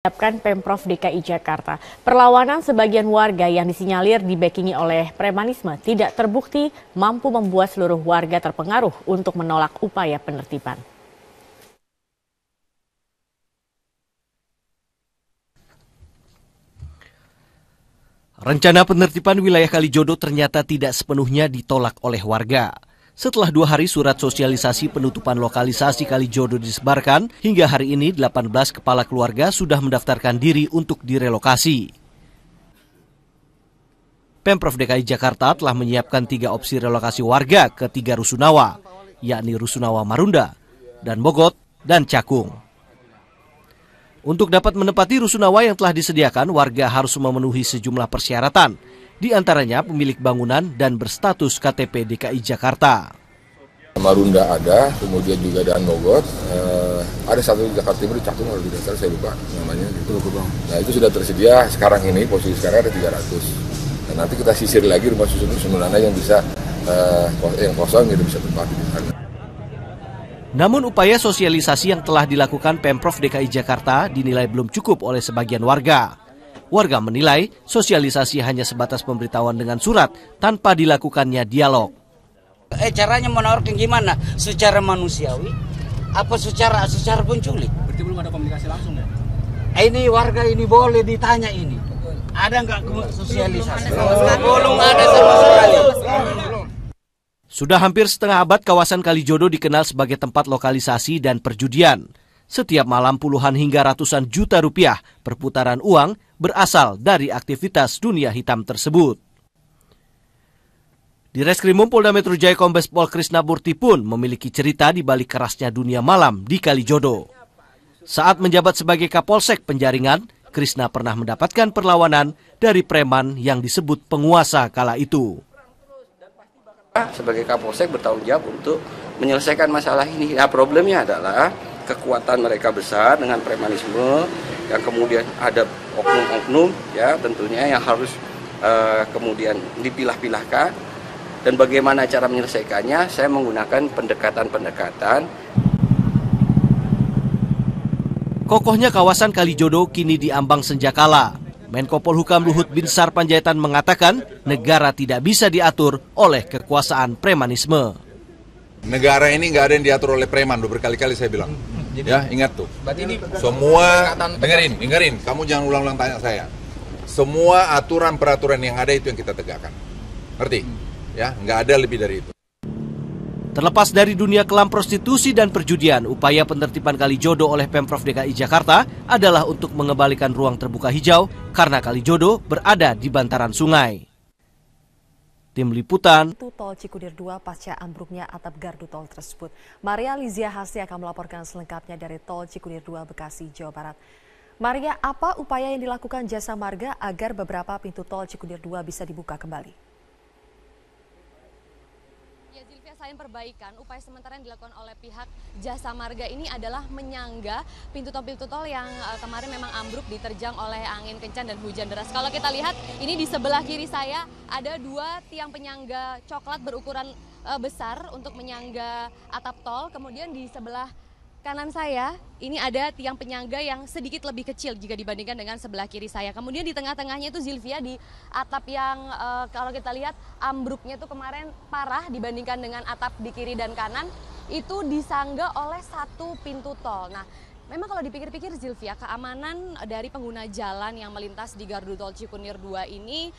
Disiapkan Pemprov DKI Jakarta. Perlawanan sebagian warga yang disinyalir dibekingi oleh premanisme tidak terbukti mampu membuat seluruh warga terpengaruh untuk menolak upaya penertiban. Rencana penertiban wilayah Kalijodo ternyata tidak sepenuhnya ditolak oleh warga. Setelah 2 hari surat sosialisasi penutupan lokalisasi Kalijodo disebarkan, hingga hari ini 18 kepala keluarga sudah mendaftarkan diri untuk direlokasi. Pemprov DKI Jakarta telah menyiapkan 3 opsi relokasi warga ke 3 rusunawa, yakni Rusunawa Marunda, dan Mogot, dan Cakung. Untuk dapat menempati rusunawa yang telah disediakan, warga harus memenuhi sejumlah persyaratan, di antaranya pemilik bangunan dan berstatus KTP DKI Jakarta. Marunda ada, kemudian juga Dan Mogot, ada satu di Jakarta Timur, di Cakung kalau tidak salah, saya lupa namanya. Nah itu sudah tersedia, sekarang ini posisi sekarang ada 300. Dan nanti kita sisir lagi rumah susun mana yang bisa yang kosong itu bisa tempati di sana. Namun upaya sosialisasi yang telah dilakukan Pemprov DKI Jakarta dinilai belum cukup oleh sebagian warga. Warga menilai sosialisasi hanya sebatas pemberitahuan dengan surat tanpa dilakukannya dialog. Caranya menawarkan gimana? Secara manusiawi? Apa secara penculik? Berarti belum ada komunikasi langsung ya? Ini warga ini boleh ditanya ini. Ada nggak sosialisasi? Belum ada sama sekali. Sudah hampir setengah abad kawasan Kalijodo dikenal sebagai tempat lokalisasi dan perjudian. Setiap malam puluhan hingga ratusan juta rupiah perputaran uang berasal dari aktivitas dunia hitam tersebut. Di Reskrimum Polda Metro Jaya Kombes Pol Krisnamurti pun memiliki cerita di balik kerasnya dunia malam di Kalijodo. Saat menjabat sebagai Kapolsek Penjaringan, Krisna pernah mendapatkan perlawanan dari preman yang disebut penguasa kala itu. Sebagai Kapolsek bertanggung jawab untuk menyelesaikan masalah ini. Nah, problemnya adalah kekuatan mereka besar dengan premanisme, yang kemudian ada oknum-oknum ya tentunya yang harus kemudian dipilah-pilahkan, dan bagaimana cara menyelesaikannya, saya menggunakan pendekatan-pendekatan. Kokohnya kawasan Kalijodo kini diambang senjakala. Menko Polhukam Luhut Binsar Panjaitan mengatakan negara tidak bisa diatur oleh kekuasaan premanisme. Negara ini nggak ada yang diatur oleh preman, berkali-kali saya bilang. Ya, ingat tuh. Semua, dengerin, kamu jangan ulang-ulang tanya saya. Semua aturan-peraturan yang ada itu yang kita tegakkan. Ngerti? Ya, nggak ada lebih dari itu. Terlepas dari dunia kelam prostitusi dan perjudian, upaya penertiban Kalijodo oleh Pemprov DKI Jakarta adalah untuk mengembalikan ruang terbuka hijau karena Kalijodo berada di bantaran sungai. Tim Liputan. Tol Cikudir 2 pasca ambruknya atap gardu tol tersebut. Maria Lizia Hasri akan melaporkan selengkapnya dari Tol Cikudir 2 Bekasi, Jawa Barat. Maria, apa upaya yang dilakukan Jasa Marga agar beberapa pintu tol Cikudir 2 bisa dibuka kembali? Selain perbaikan, upaya sementara yang dilakukan oleh pihak Jasa Marga ini adalah menyangga pintu tol yang kemarin memang ambruk diterjang oleh angin kencang dan hujan deras. Kalau kita lihat, ini di sebelah kiri saya ada 2 tiang penyangga coklat berukuran besar untuk menyangga atap tol. Kemudian di sebelah kanan saya, ini ada tiang penyangga yang sedikit lebih kecil jika dibandingkan dengan sebelah kiri saya. Kemudian di tengah-tengahnya itu Zilvia, di atap yang kalau kita lihat ambruknya itu kemarin parah dibandingkan dengan atap di kiri dan kanan, itu disangga oleh 1 pintu tol. Nah, memang kalau dipikir-pikir Zilvia, keamanan dari pengguna jalan yang melintas di gardu tol Cikudir 2 ini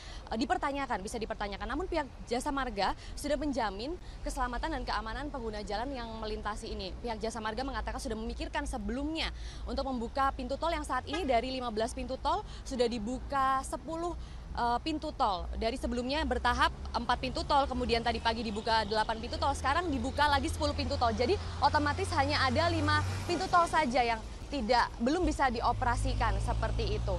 bisa dipertanyakan. Namun pihak Jasa Marga sudah menjamin keselamatan dan keamanan pengguna jalan yang melintasi ini. Pihak Jasa Marga mengatakan sudah memikirkan sebelumnya untuk membuka pintu tol yang saat ini dari 15 pintu tol sudah dibuka 10 pintu tol. Dari sebelumnya bertahap 4 pintu tol, kemudian tadi pagi dibuka 8 pintu tol, sekarang dibuka lagi 10 pintu tol. Jadi otomatis hanya ada 5 pintu tol saja yang belum bisa dioperasikan seperti itu.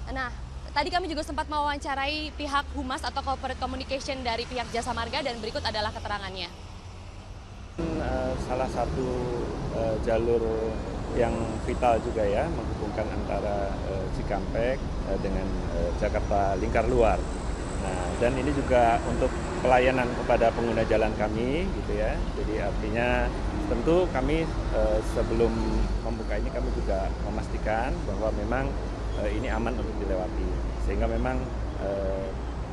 Nah, tadi kami juga sempat mewawancarai pihak Humas atau Corporate Communication dari pihak Jasa Marga dan berikut adalah keterangannya. Salah satu jalur yang vital juga ya, menghubungkan antara Cikampek dengan Jakarta Lingkar Luar. Nah, dan ini juga untuk pelayanan kepada pengguna jalan kami gitu ya. Jadi artinya tentu kami sebelum membuka ini kami juga memastikan bahwa memang ini aman untuk dilewati. Sehingga memang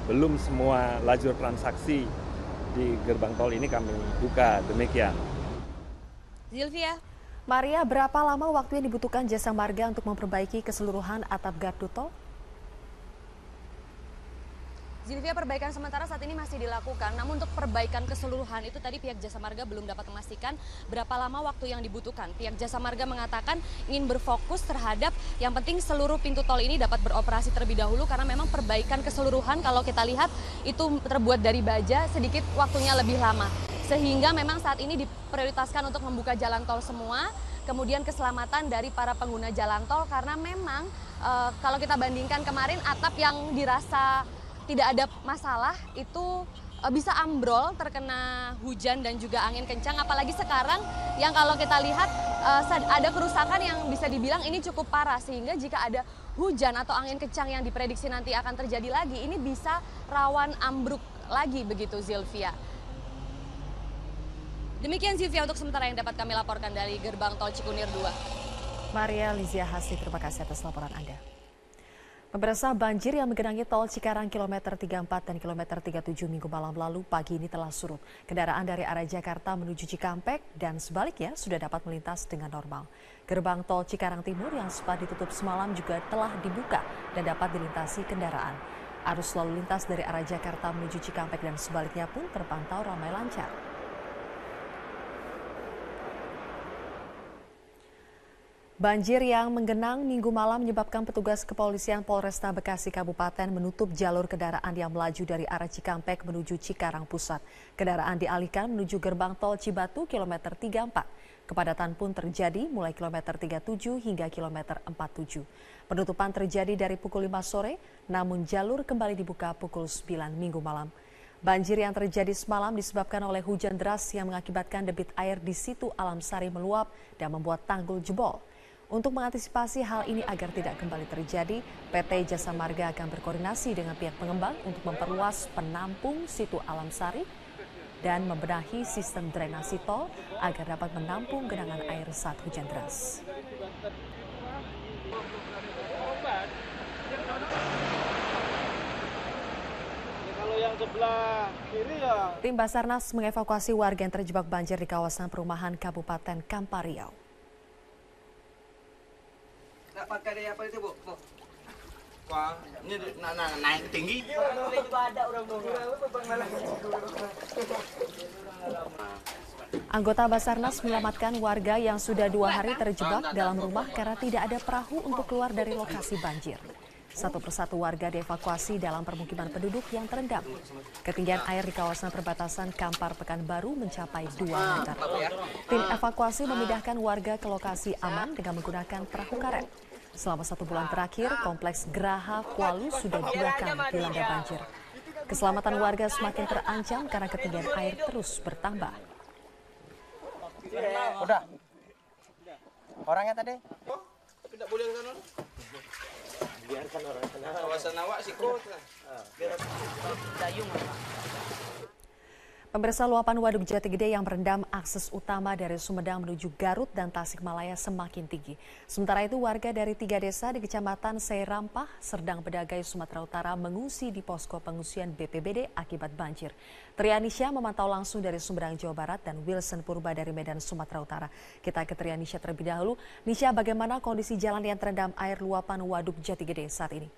belum semua lajur transaksi di gerbang tol ini kami buka, demikian. Zilvia. Maria, berapa lama waktu yang dibutuhkan Jasa Marga untuk memperbaiki keseluruhan atap gardu tol? Zilvia, perbaikan sementara saat ini masih dilakukan, namun untuk perbaikan keseluruhan itu tadi pihak Jasa Marga belum dapat memastikan berapa lama waktu yang dibutuhkan. Pihak Jasa Marga mengatakan ingin berfokus terhadap yang penting seluruh pintu tol ini dapat beroperasi terlebih dahulu, karena memang perbaikan keseluruhan kalau kita lihat itu terbuat dari baja, sedikit waktunya lebih lama. Sehingga memang saat ini diprioritaskan untuk membuka jalan tol semua, kemudian keselamatan dari para pengguna jalan tol, karena memang kalau kita bandingkan kemarin atap yang dirasa tidak ada masalah itu bisa ambrol terkena hujan dan juga angin kencang, apalagi sekarang yang kalau kita lihat ada kerusakan yang bisa dibilang ini cukup parah, sehingga jika ada hujan atau angin kencang yang diprediksi nanti akan terjadi lagi, ini bisa rawan ambruk lagi begitu, Zilvia. Demikian Zilvia untuk sementara yang dapat kami laporkan dari gerbang tol Cikunir 2. Maria Lizia Hasri, terima kasih atas laporan Anda. Pemirsa, banjir yang menggenangi tol Cikarang kilometer 34 dan kilometer 37 Minggu malam lalu pagi ini telah surut. Kendaraan dari arah Jakarta menuju Cikampek dan sebaliknya sudah dapat melintas dengan normal. Gerbang tol Cikarang Timur yang sempat ditutup semalam juga telah dibuka dan dapat dilintasi kendaraan. Arus lalu lintas dari arah Jakarta menuju Cikampek dan sebaliknya pun terpantau ramai lancar. Banjir yang menggenang Minggu malam menyebabkan petugas kepolisian Polresta Bekasi Kabupaten menutup jalur kendaraan yang melaju dari arah Cikampek menuju Cikarang Pusat. Kendaraan dialihkan menuju gerbang tol Cibatu kilometer 34. Kepadatan pun terjadi mulai kilometer 37 hingga kilometer 47. Penutupan terjadi dari pukul 5 sore, namun jalur kembali dibuka pukul 9 Minggu malam. Banjir yang terjadi semalam disebabkan oleh hujan deras yang mengakibatkan debit air di situ Alam Sari meluap dan membuat tanggul jebol. Untuk mengantisipasi hal ini agar tidak kembali terjadi, PT Jasa Marga akan berkoordinasi dengan pihak pengembang untuk memperluas penampung situ Alam Sari dan membenahi sistem drainasi tol agar dapat menampung genangan air saat hujan deras. Tim Basarnas mengevakuasi warga yang terjebak banjir di kawasan perumahan Kabupaten Kampar Riau. Pakai apa itu, Bu? Wah, ini naik tinggi. Anggota Basarnas menyelamatkan warga yang sudah 2 hari terjebak dalam rumah karena tidak ada perahu untuk keluar dari lokasi banjir. Satu persatu warga dievakuasi dalam permukiman penduduk yang terendam. Ketinggian air di kawasan perbatasan Kampar Pekanbaru mencapai 2 meter. Tim evakuasi memindahkan warga ke lokasi aman dengan menggunakan perahu karet. Selama 1 bulan terakhir, kompleks Geraha Kualu sudah 2 kali dilanda banjir. Keselamatan warga semakin terancam karena ketinggian air terus bertambah. Udah. Orangnya tadi? Tidak boleh ke sana. Biarkan orang sana. Kawasan awak sih kok. Biar dayung. Pemirsa, luapan Waduk Jati Gede yang merendam akses utama dari Sumedang menuju Garut dan Tasikmalaya semakin tinggi. Sementara itu warga dari 3 desa di Kecamatan Seirampah, Serdang Bedagai, Sumatera Utara mengungsi di posko pengungsian BPBD akibat banjir. Trianisha memantau langsung dari Sumedang, Jawa Barat dan Wilson Purba dari Medan, Sumatera Utara. Kita ke Trianisha terlebih dahulu. Nisha, bagaimana kondisi jalan yang terendam air luapan Waduk Jati Gede saat ini?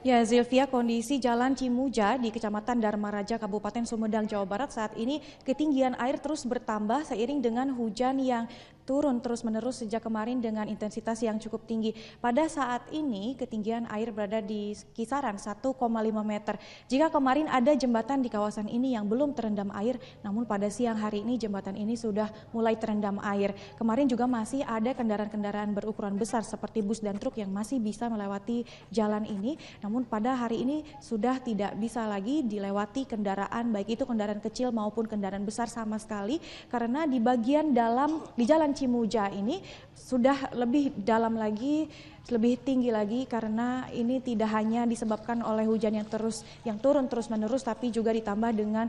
Ya, Zilvia, kondisi Jalan Cimuja di Kecamatan Dharma Raja, Kabupaten Sumedang, Jawa Barat saat ini ketinggian air terus bertambah seiring dengan hujan yang turun terus-menerus sejak kemarin dengan intensitas yang cukup tinggi. Pada saat ini ketinggian air berada di kisaran 1,5 meter. Jika kemarin ada jembatan di kawasan ini yang belum terendam air, namun pada siang hari ini jembatan ini sudah mulai terendam air. Kemarin juga masih ada kendaraan-kendaraan berukuran besar seperti bus dan truk yang masih bisa melewati jalan ini. Namun pada hari ini sudah tidak bisa lagi dilewati kendaraan, baik itu kendaraan kecil maupun kendaraan besar sama sekali, karena di bagian dalam di jalan Jalan Cimuja ini sudah lebih dalam lagi, lebih tinggi lagi karena ini tidak hanya disebabkan oleh hujan yang turun terus-menerus, tapi juga ditambah dengan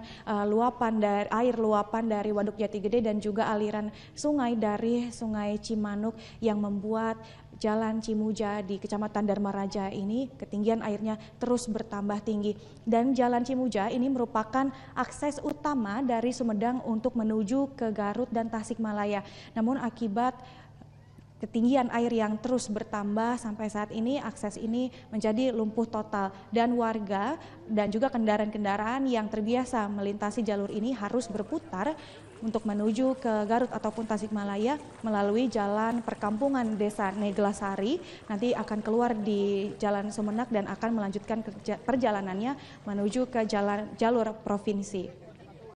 air luapan dari Waduk Jati Gede dan juga aliran sungai dari Sungai Cimanuk yang membuat Jalan Cimuja di Kecamatan Dharma Raja ini ketinggian airnya terus bertambah tinggi. Dan Jalan Cimuja ini merupakan akses utama dari Sumedang untuk menuju ke Garut dan Tasikmalaya. Namun akibat ketinggian air yang terus bertambah sampai saat ini akses ini menjadi lumpuh total dan warga dan juga kendaraan-kendaraan yang terbiasa melintasi jalur ini harus berputar untuk menuju ke Garut ataupun Tasikmalaya melalui jalan perkampungan Desa Neglasari, nanti akan keluar di Jalan Sumenak dan akan melanjutkan perjalanannya menuju ke jalur provinsi.